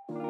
Welcome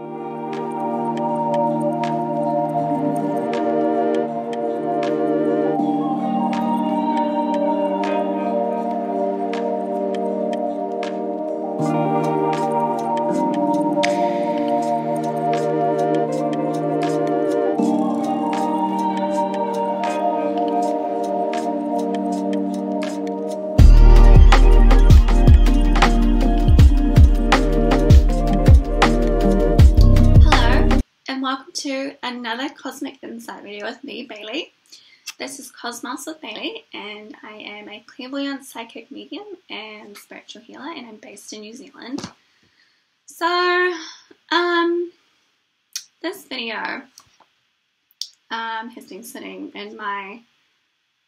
to another Cosmic Insight video with me, Bailey. This is Cosmos with Bailey, and I am a clairvoyant psychic medium and spiritual healer, and I'm based in New Zealand. So, this video has been sitting in my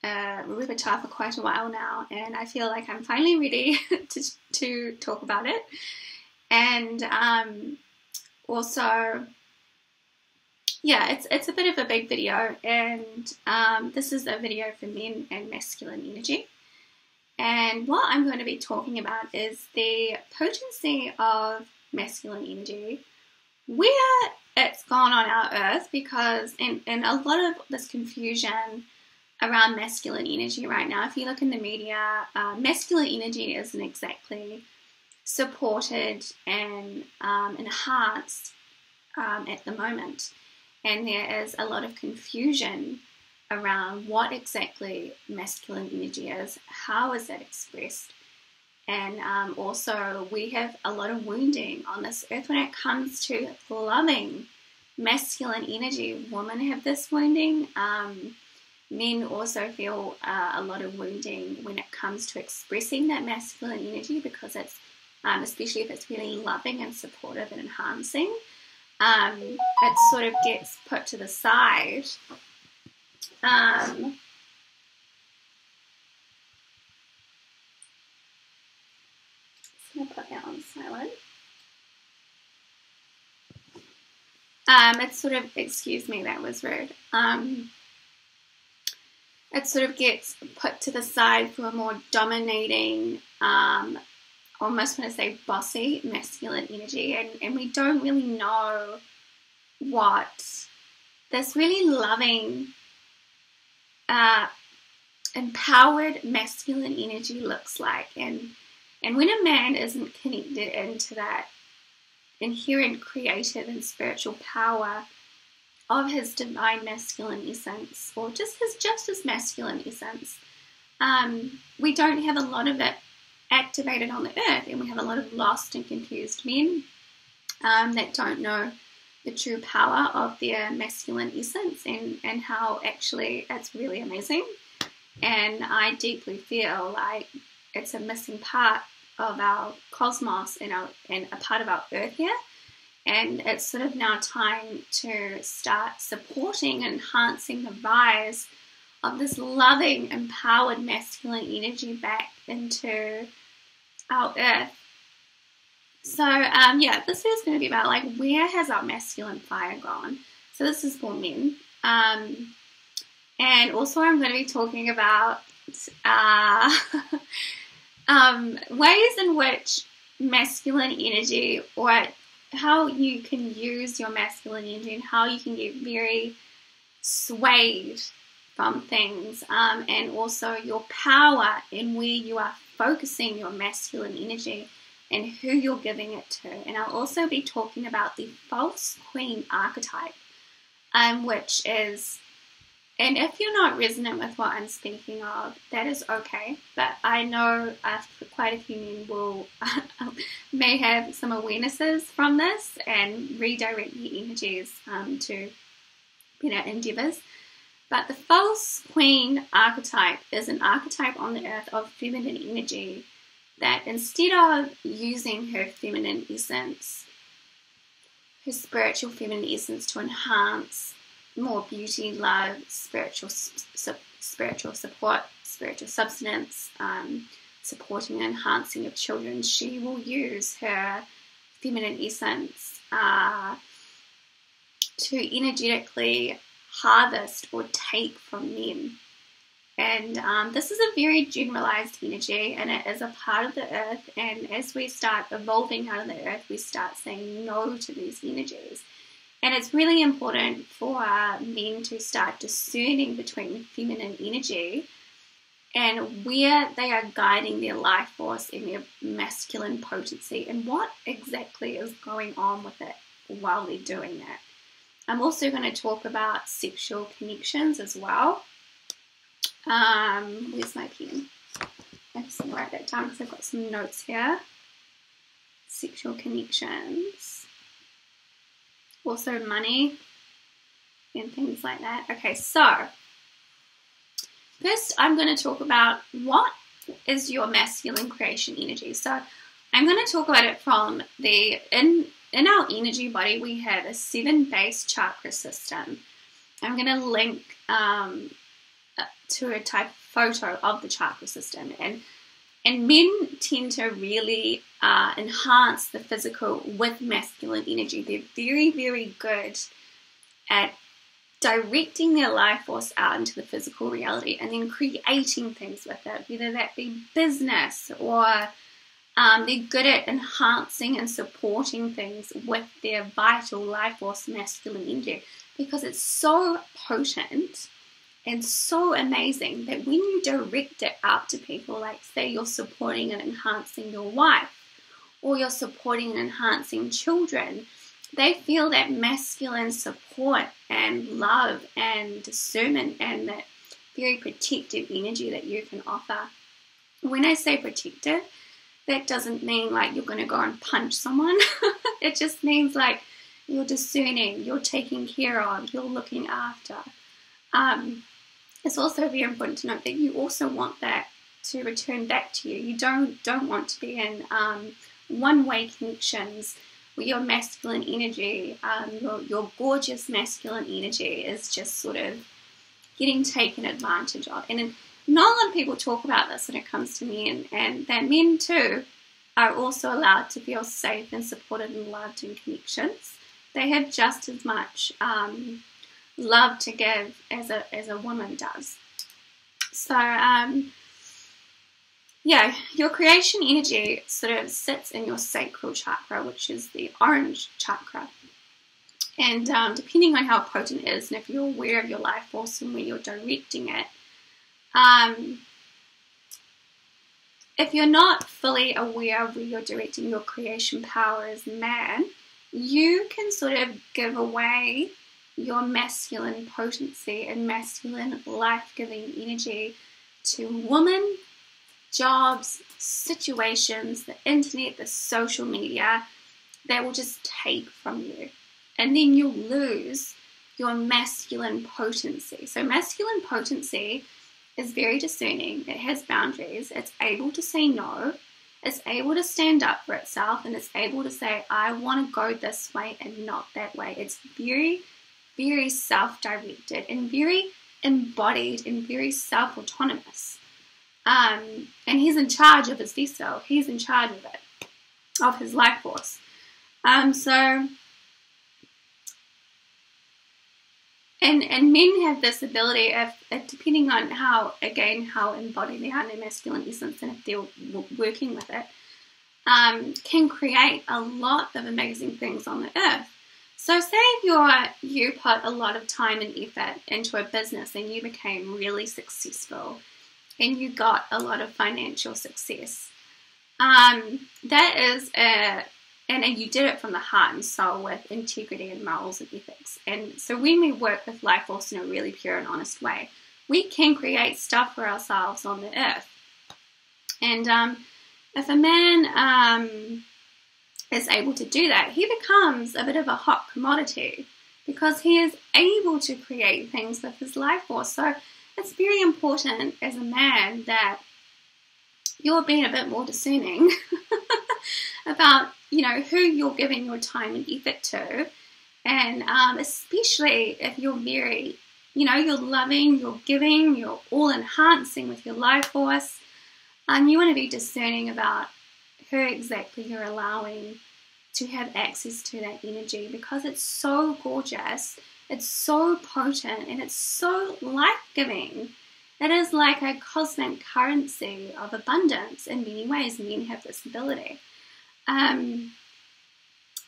repertoire for quite a while now, and I feel like I'm finally ready to talk about it. And also, yeah, it's a bit of a big video, and this is a video for men and masculine energy. And what I'm going to be talking about is the potency of masculine energy, where it's gone on our earth, because in a lot of this confusion around masculine energy right now, if you look in the media, masculine energy isn't exactly supported and enhanced at the moment. And there is a lot of confusion around what exactly masculine energy is, how is that expressed, and also we have a lot of wounding on this earth when it comes to loving masculine energy. Women have this wounding. Men also feel a lot of wounding when it comes to expressing that masculine energy, because it's, especially if it's really loving and supportive and enhancing, it sort of gets put to the side. I'm just going to put that on silent. It's sort of, excuse me, that was rude. It sort of gets put to the side for a more dominating, almost want to say bossy masculine energy, and we don't really know what this really loving, empowered masculine energy looks like. And when a man isn't connected into that inherent creative and spiritual power of his divine masculine essence, or just his masculine essence, we don't have a lot of it activated on the earth, and we have a lot of lost and confused men that don't know the true power of their masculine essence, and how actually it's really amazing. And I deeply feel like it's a missing part of our cosmos and a part of our earth here, and it's sort of now time to start supporting and enhancing the rise of this loving, empowered masculine energy back into our earth. So, yeah, this is going to be about, like, where has our masculine fire gone? So this is for men. And also I'm going to be talking about ways in which masculine energy, or how you can use your masculine energy, and how you can get very swayed from things, and also your power in where you are focusing your masculine energy and who you're giving it to. And I'll also be talking about the false queen archetype, which is, and if you're not resonant with what I'm speaking of, that is okay, but I know quite a few men will may have some awarenesses from this and redirect the energies to better endeavors. But the false queen archetype is an archetype on the earth of feminine energy that, instead of using her feminine essence, her spiritual feminine essence, to enhance more beauty, love, spiritual support, spiritual substance, supporting and enhancing of children, she will use her feminine essence to energetically harvest or take from men. And this is a very generalized energy, and it is a part of the earth. And as we start evolving out of the earth, we start saying no to these energies. And it's really important for men to start discerning between feminine energy and where they are guiding their life force and their masculine potency, and what exactly is going on with it while they're doing that. I'm also going to talk about sexual connections as well. Where's my pen? I just want to write that down because I've got some notes here. Sexual connections. Also money and things like that. Okay, so first I'm going to talk about what is your masculine creation energy. So I'm going to talk about it from the, in our energy body we have a 7-base chakra system. I'm going to link to a type photo of the chakra system, and men tend to really enhance the physical with masculine energy. They're very, very good at directing their life force out into the physical reality and then creating things with it, whether that be business or they're good at enhancing and supporting things with their vital life force masculine energy, because it's so potent and so amazing that when you direct it out to people, like say you're supporting and enhancing your wife, or you're supporting and enhancing children, they feel that masculine support and love and discernment and that very protective energy that you can offer. When I say protective, that doesn't mean like you're going to go and punch someone. It just means like you're discerning, you're taking care of, you're looking after. It's also very important to note that you also want that to return back to you. You don't want to be in one-way connections where your masculine energy, your gorgeous masculine energy is just sort of getting taken advantage of. And not a lot of people talk about this when it comes to men, and that men too are also allowed to feel safe and supported and loved in connections. They have just as much love to give as a woman does. So yeah, your creation energy sort of sits in your sacral chakra, which is the orange chakra. And depending on how potent it is, and if you're aware of your life force and where you're directing it, if you're not fully aware of where you're directing your creation power as a man, you can sort of give away your masculine potency and masculine life-giving energy to women, jobs, situations, the internet, the social media, that will just take from you. And then you'll lose your masculine potency. So masculine potency is very discerning. It has boundaries. It's able to say no. It's able to stand up for itself, and it's able to say, I want to go this way and not that way. It's very, very self-directed and very embodied and very self-autonomous. And he's in charge of his vessel. He's in charge of it, of his life force. And men have this ability, if depending on how embodied they are in their masculine essence, and if they're working with it, can create a lot of amazing things on the earth. So say if you put a lot of time and effort into a business and you became really successful and you got a lot of financial success, that is and you did it from the heart and soul with integrity and morals and ethics. And so when we work with life force in a really pure and honest way, we can create stuff for ourselves on the earth. And if a man is able to do that, he becomes a bit of a hot commodity because he is able to create things with his life force. So it's very important as a man that you're being a bit more discerning about, who you're giving your time and effort to. And especially if you're very, you're loving, you're giving, you're all enhancing with your life force. You want to be discerning about who exactly you're allowing to have access to that energy, because it's so gorgeous, it's so potent, and it's so life-giving. It is like a cosmic currency of abundance in many ways. Men have this ability. And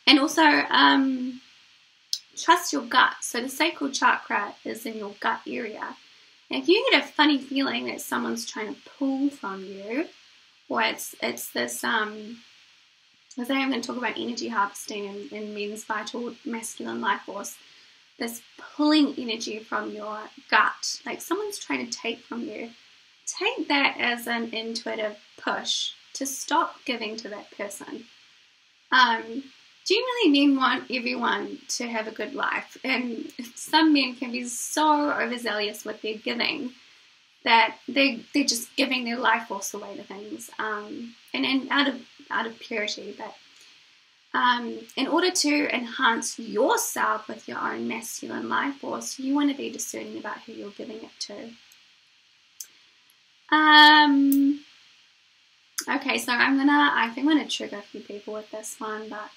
also, trust your gut. So the sacral chakra is in your gut area. And if you get a funny feeling that someone's trying to pull from you, or it's this, because I'm going to talk about energy harvesting in men's vital masculine life force, this pulling energy from your gut, like someone's trying to take from you, take that as an intuitive push to stop giving to that person. Generally, men want everyone to have a good life, and some men can be so overzealous with their giving that they're just giving their life force away to things, and out of purity. But in order to enhance yourself with your own masculine life force, you want to be discerning about who you're giving it to. Okay, so I think I'm gonna trigger a few people with this one, but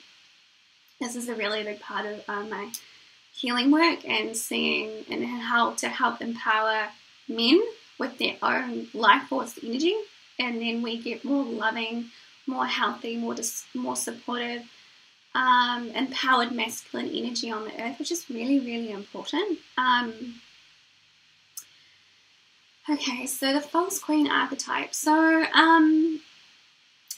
this is a really big part of my healing work and seeing and how to help empower men with their own life force energy, and then we get more loving, more healthy, more supportive, empowered masculine energy on the earth, which is really, really important. Okay, so the false queen archetype. So,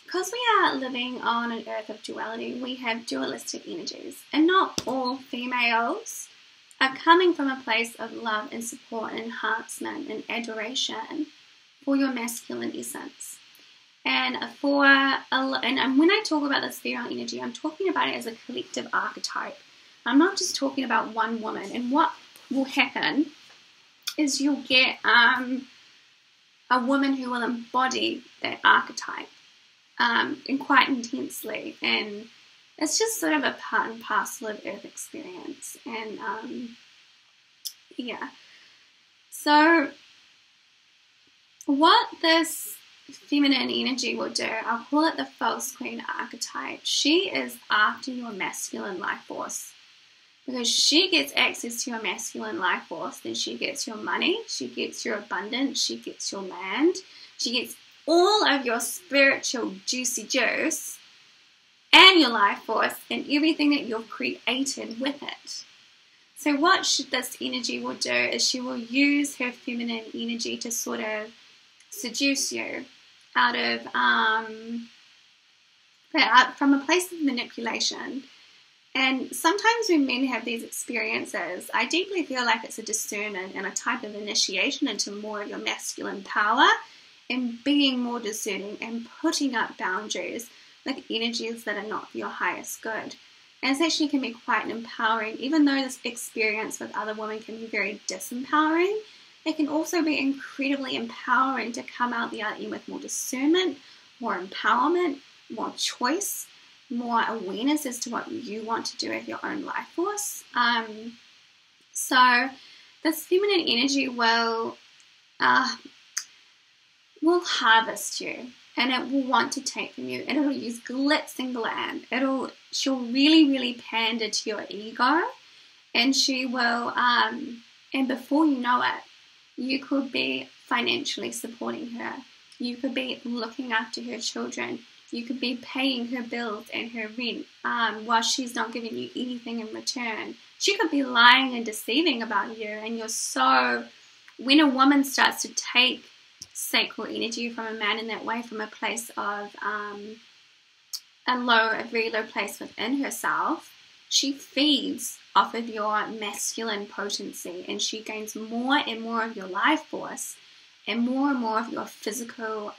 because we are living on an earth of duality, we have dualistic energies, and not all females are coming from a place of love and support and enhancement and adoration for your masculine essence. And when I talk about this female energy, I'm talking about it as a collective archetype. I'm not just talking about one woman. And what will happen is you'll get a woman who will embody that archetype and quite intensely. And it's just sort of a part and parcel of Earth experience. And yeah. So what this feminine energy will do, I'll call it the false queen archetype. She is after your masculine life force. Because she gets access to your masculine life force, then she gets your money, she gets your abundance, she gets your land, she gets all of your spiritual juicy juice and your life force and everything that you've created with it. So what this energy will do is she will use her feminine energy to sort of seduce you out of from a place of manipulation. And sometimes when men have these experiences, I deeply feel like it's a discernment and a type of initiation into more of your masculine power and being more discerning and putting up boundaries with energies that are not for your highest good. And it actually can be quite empowering, even though this experience with other women can be very disempowering. It can also be incredibly empowering to come out the other end with more discernment, more empowerment, more choice, more awareness as to what you want to do with your own life force. So this feminine energy will harvest you, and it will want to take from you, and it'll use glitz and glam. She'll really, really pander to your ego, and she will, and before you know it, you could be financially supporting her. You could be looking after her children. You could be paying her bills and her rent while she's not giving you anything in return. She could be lying and deceiving about you, and when a woman starts to take sacral energy from a man in that way, from a place of a very low place within herself, she feeds off of your masculine potency, and she gains more and more of your life force and more of your physical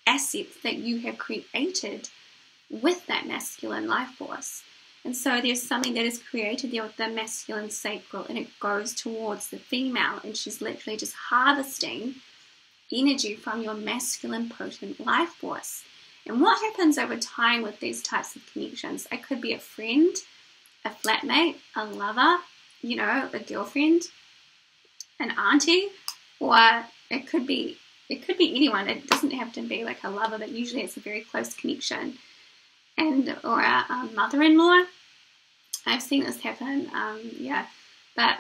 assets that you have created with that masculine life force. And so there's something that is created there with the masculine sacral, and it goes towards the female, and she's literally just harvesting energy from your masculine potent life force. And what happens over time with these types of connections? It could be a friend, a flatmate, a lover, a girlfriend, an auntie, or it could be anyone. It doesn't have to be like a lover, but usually it's a very close connection. Or a mother-in-law. I've seen this happen, but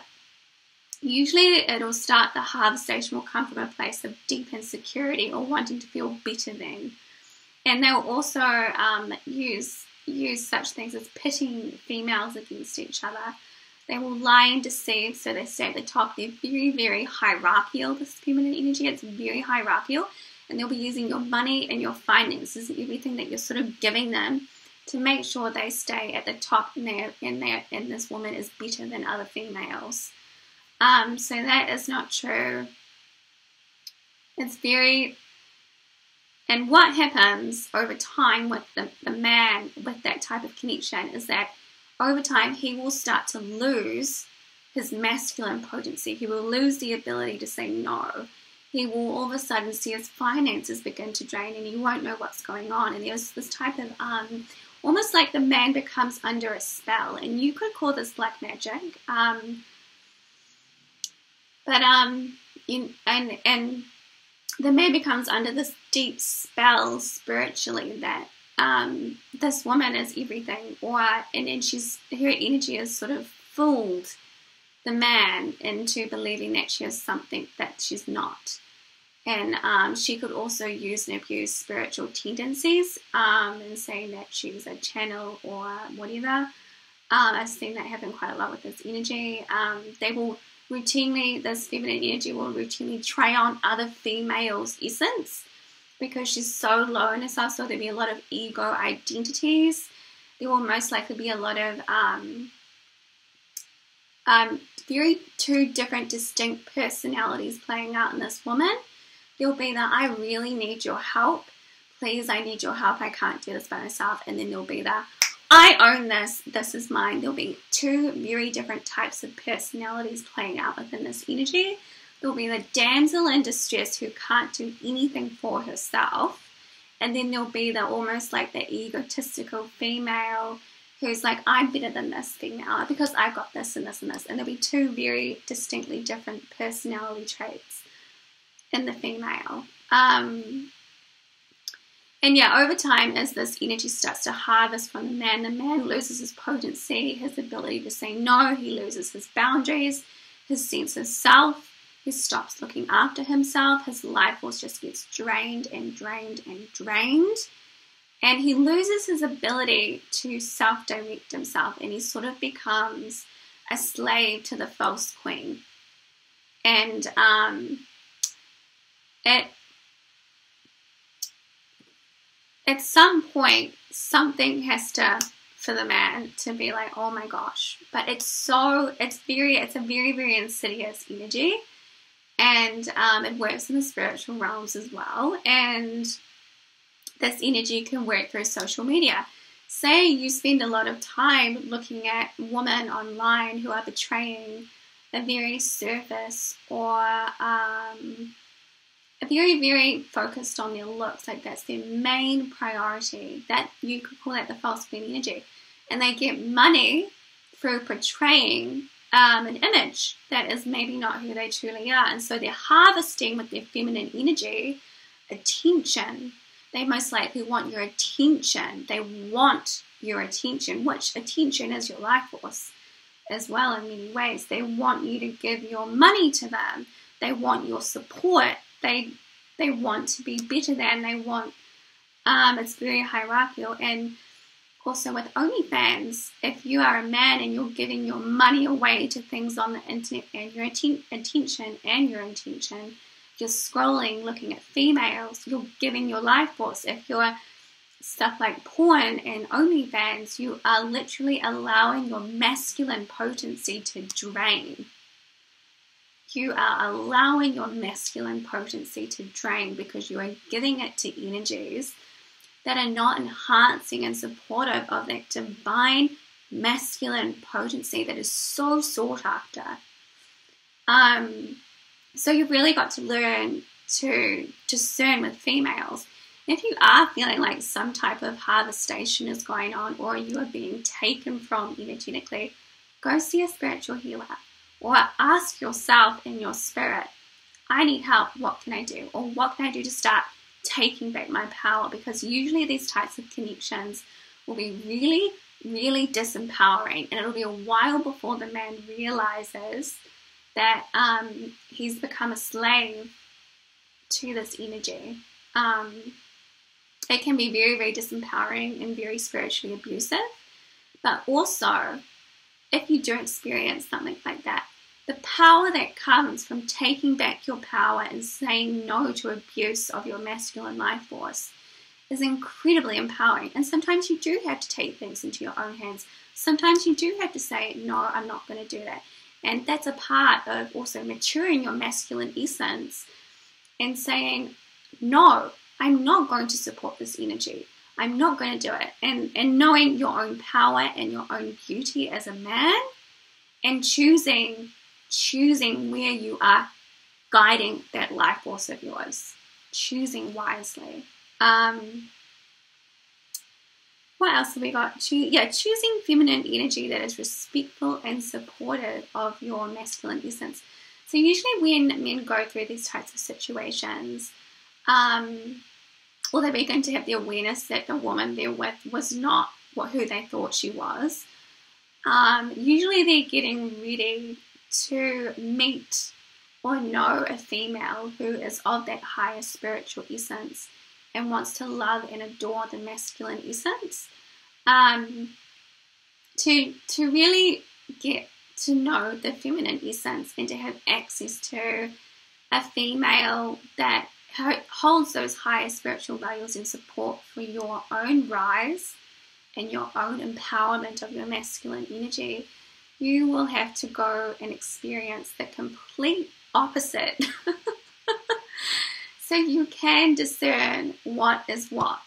usually it'll start, the harvestation will come from a place of deep insecurity or wanting to feel better than. And they'll also use such things as pitting females against each other. They will lie and deceive, so they stay at the top. They're very, very hierarchical, this feminine energy. It's very hierarchical. And they'll be using your money and your finances and everything that you're sort of giving them to make sure they stay at the top, and this woman is better than other females. So that is not true. It's very... And what happens over time with the man with that type of connection is that over time he will start to lose his masculine potency. He will lose the ability to say no. He will all of a sudden see his finances begin to drain, and he won't know what's going on. And there's this type of almost like the man becomes under a spell, and you could call this black magic. The man becomes under this deep spell spiritually that this woman is everything, and then her energy has sort of fooled the man into believing that she is something that she's not. And she could also use and abuse spiritual tendencies and saying that she's a channel or whatever. I've seen that happen quite a lot with this energy. They will routinely, this feminine energy will routinely try on other females' essence because she's so low in herself. So there'll be a lot of ego identities. There will most likely be a lot of very two different distinct personalities playing out in this woman. There'll be the, I really need your help. Please, I need your help. I can't do this by myself. And then there'll be the, I own this. This is mine. There'll be two very different types of personalities playing out within this energy. There'll be the damsel in distress who can't do anything for herself. And then there'll be the almost like the egotistical female who's like, I'm better than this female because I've got this and this and this. And there'll be two very distinctly different personality traits in the female. And yeah, over time, as this energy starts to harvest from the man loses his potency, his ability to say no, he loses his boundaries, his sense of self, he stops looking after himself, his life force just gets drained and drained and drained, and he loses his ability to self-direct himself, and he sort of becomes a slave to the false queen. And at some point, something has to, for the man to be like, oh my gosh. But it's a very, very insidious energy. And it works in the spiritual realms as well. And this energy can work through social media. Say you spend a lot of time looking at women online who are betraying a very surface or very, very focused on their looks, like that's their main priority. That you could call that the false queen energy, and they get money through portraying an image that is maybe not who they truly are, and so they're harvesting with their feminine energy attention. They most likely want your attention. They want your attention, which attention is your life force as well in many ways. They want you to give your money to them. They want your support. They want to be better than. They want, it's very hierarchical. And also with OnlyFans, if you are a man and you're giving your money away to things on the internet and your attention and your intention, you're scrolling, looking at females, you're giving your life force. If you're stuff like porn and OnlyFans, you are literally allowing your masculine potency to drain. You are allowing your masculine potency to drain because you are giving it to energies that are not enhancing and supportive of that divine masculine potency that is so sought after. So you've really got to learn to discern with females. If you are feeling like some type of harvestation is going on or you are being taken from energetically, go see a spiritual healer. Or ask yourself in your spirit, I need help, what can I do? Or what can I do to start taking back my power? Because usually these types of connections will be really, really disempowering. And it'll be a while before the man realizes that he's become a slave to this energy. It can be very, very disempowering and very spiritually abusive. But also, if you do experience something like that, the power that comes from taking back your power and saying no to abuse of your masculine life force is incredibly empowering. And sometimes you do have to take things into your own hands. Sometimes you do have to say, no, I'm not going to do that. And that's a part of also maturing your masculine essence and saying, no, I'm not going to support this energy. I'm not going to do it. And knowing your own power and your own beauty as a man, and choosing where you are guiding that life force of yours. Choosing wisely. What else have we got? Choosing feminine energy that is respectful and supportive of your masculine essence. So usually when men go through these types of situations, or they begin to have the awareness that the woman they're with was not who they thought she was, usually they're getting ready to meet or know a female who is of that higher spiritual essence and wants to love and adore the masculine essence. To really get to know the feminine essence and to have access to a female that holds those higher spiritual values and support for your own rise and your own empowerment of your masculine energy, you will have to go and experience the complete opposite. So you can discern what is what.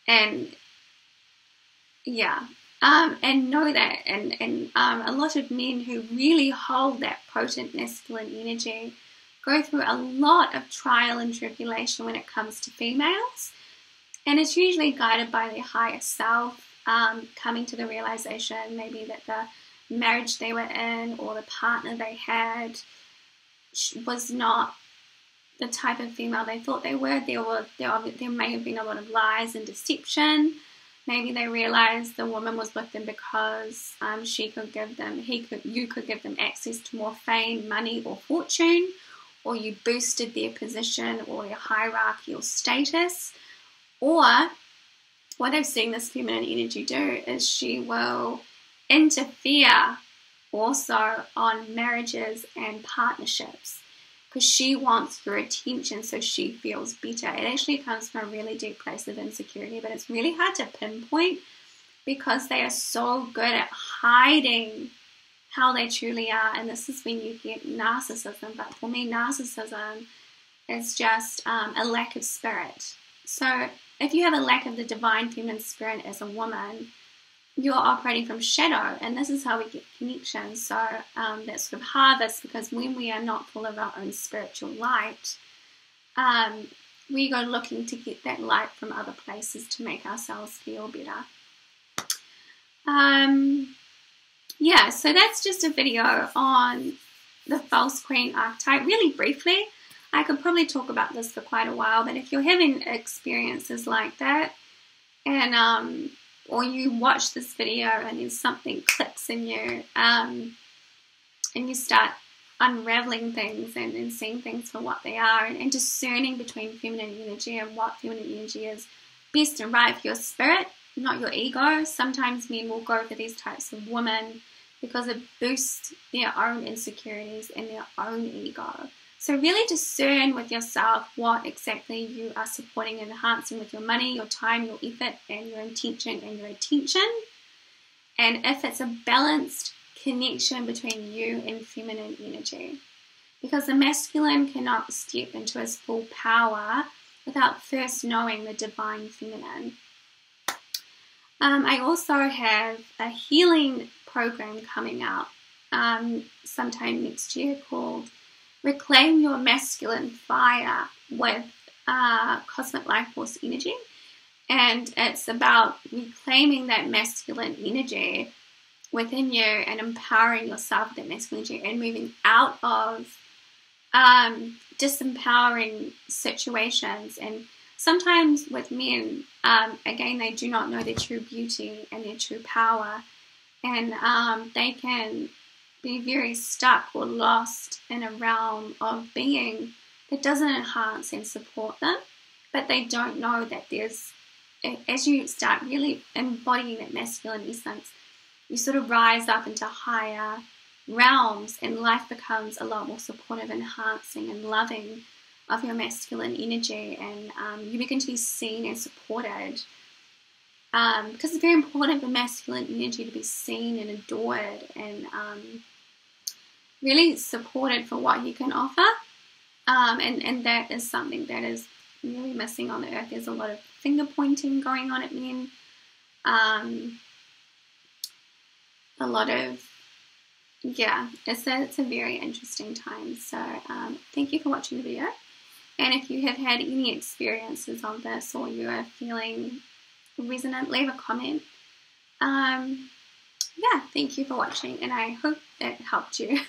And and know that. And a lot of men who really hold that potent masculine energy go through a lot of trial and tribulation when it comes to females. And it's usually guided by their higher self, coming to the realization maybe that the marriage they were in or the partner they had was not the type of female they thought they were. There may have been a lot of lies and deception. Maybe they realized the woman was with them because you could give them access to more fame, money, or fortune, or you boosted their position or their hierarchy or status. Or what I've seen this feminine energy do is she will interfere also on marriages and partnerships because she wants your attention so she feels better. It actually comes from a really deep place of insecurity, but it's really hard to pinpoint because they are so good at hiding how they truly are. And this is when you get narcissism. But for me, narcissism is just a lack of spirit. So if you have a lack of the divine feminine spirit as a woman, you're operating from shadow, and this is how we get connection. So that sort of harvest, because when we are not full of our own spiritual light, we go looking to get that light from other places to make ourselves feel better. So that's just a video on the false queen archetype, really briefly. I could probably talk about this for quite a while, but if you're having experiences like that, and or you watch this video and then something clicks in you, and you start unraveling things and seeing things for what they are, and discerning between feminine energy and what feminine energy is best and right for your spirit, not your ego. Sometimes men will go for these types of women because it boosts their own insecurities and their own ego. So really discern with yourself what exactly you are supporting and enhancing with your money, your time, your effort, and your intention and your attention. And if it's a balanced connection between you and feminine energy. Because the masculine cannot step into his full power without first knowing the divine feminine. I also have a healing program coming out sometime next year called Reclaim Your Masculine Fire with Cosmic Life Force Energy. And it's about reclaiming that masculine energy within you and empowering yourself with that masculine energy and moving out of disempowering situations. And sometimes with men, again, they do not know their true beauty and their true power. And they can be very stuck or lost in a realm of being that doesn't enhance and support them, but they don't know that there's, as you start really embodying that masculine essence, you sort of rise up into higher realms, and life becomes a lot more supportive, enhancing, and loving of your masculine energy, and you begin to be seen and supported. Because it's very important for masculine energy to be seen and adored and really supported for what you can offer. And that is something that is really missing on the earth. There's a lot of finger pointing going on at men. A lot of, it's a very interesting time. So thank you for watching the video. And if you have had any experiences of this, or you are feeling resonant, leave a comment. Thank you for watching, and I hope it helped you.